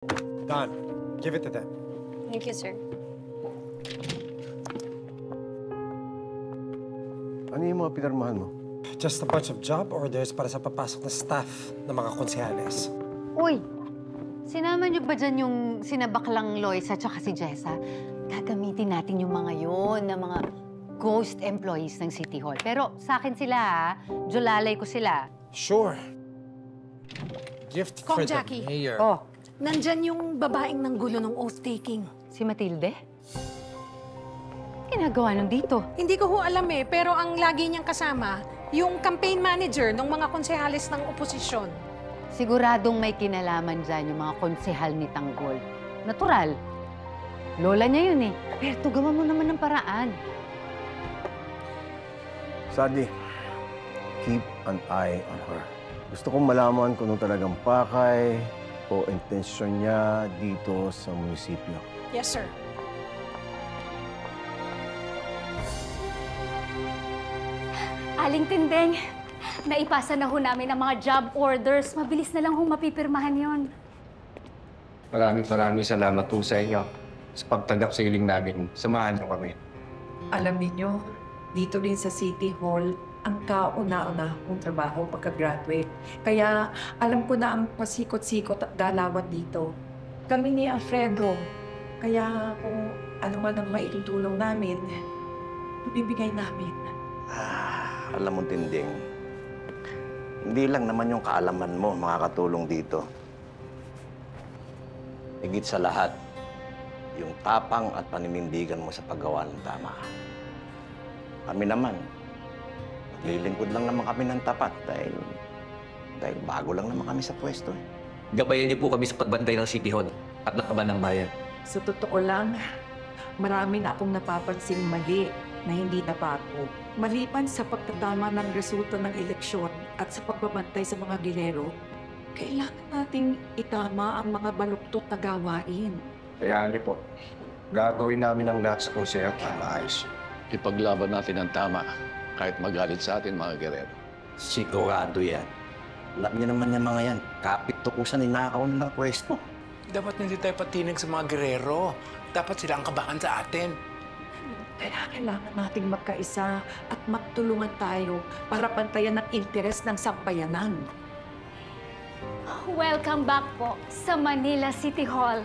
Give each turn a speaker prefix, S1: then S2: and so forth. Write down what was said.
S1: Don, give it to them.
S2: Thank you, sir.
S3: Ano yung mga pinirmahan mo?
S1: Just a bunch of job orders para sa papasok na staff ng mga konsehales.
S4: Uy! Sinama niyo ba dyan yung sinabaklang Loisa at si Jessa? Gagamitin natin yung mga yun, na mga ghost employees ng City Hall. Pero sa akin sila, ha? Julalay ko sila.
S1: Sure. Gift for the
S5: Jackie.
S1: mayor.
S4: Oh,
S5: Nandyan yung babaeng nanggulo ng oath-taking.
S4: si Matilde? Ginagawa nung dito?
S5: Hindi ko ho alam eh, pero ang lagi niyang kasama, yung campaign manager ng mga konsehalis ng oposisyon.
S4: Siguradong may kinalaman dyan yung mga konsehal ni Tanggol. Natural. Lola niya yun eh. Pero gawa mo naman ng paraan.
S3: Sadly, keep an eye on her. Gusto kong malaman kung ano talagang pakay o intensyon niya dito sa munisipyo.
S5: Yes, sir.
S2: Aling Tindeng, naipasa na ho namin ang mga job orders. Mabilis na lang ho mapipirmahan yon.
S6: Maraming salamat po sa inyo sa pagtanggap sa hiling namin. Samahan niyo kami.
S7: Alam niyo, dito rin sa City Hall, ang kauna-una kong trabaho pagka-graduate. Kaya alam ko na ang pasikot-sikot at galawan dito. Kami ni Alfredo. Kaya kung ano man ang maitutulong namin, ibibigay namin.
S3: Alam mo, Tinding, hindi lang naman yung kaalaman mo makakatulong dito. Higit sa lahat, yung tapang at paninindigan mo sa paggawa ng tama. Kami naman, maglilingkod lang naman kami ng tapat dahil bago lang naman kami sa pwesto.
S8: Gabayan niyo po kami sa pagbantay ng City Hall at ng kaban ng bayan.
S7: Sa totoo lang, marami na akong napapansing mali na hindi nabago. Maliban sa pagtatama ng resulta ng eleksyon at sa pagbabantay sa mga gilero, kailangan nating itama ang mga baluktot na gawain.
S6: Kaya niyo po, gagawin namin ang lahat sa konseho para maayos.
S9: Ipaglaban natin ang tama, kahit magalit sa atin, mga gerero.
S3: Sigurado yan. Alam niyo naman yung mga yan. Kapit tukusan, ninakaw na ng pwesto.
S10: Dapat hindi tayo patinig sa mga gerero. Dapat sila ang kabahan sa atin.
S7: Kaya kailangan nating magkaisa at magtulungan tayo para pantayan ang interes ng sambayanan.
S2: Welcome back po sa Manila City Hall.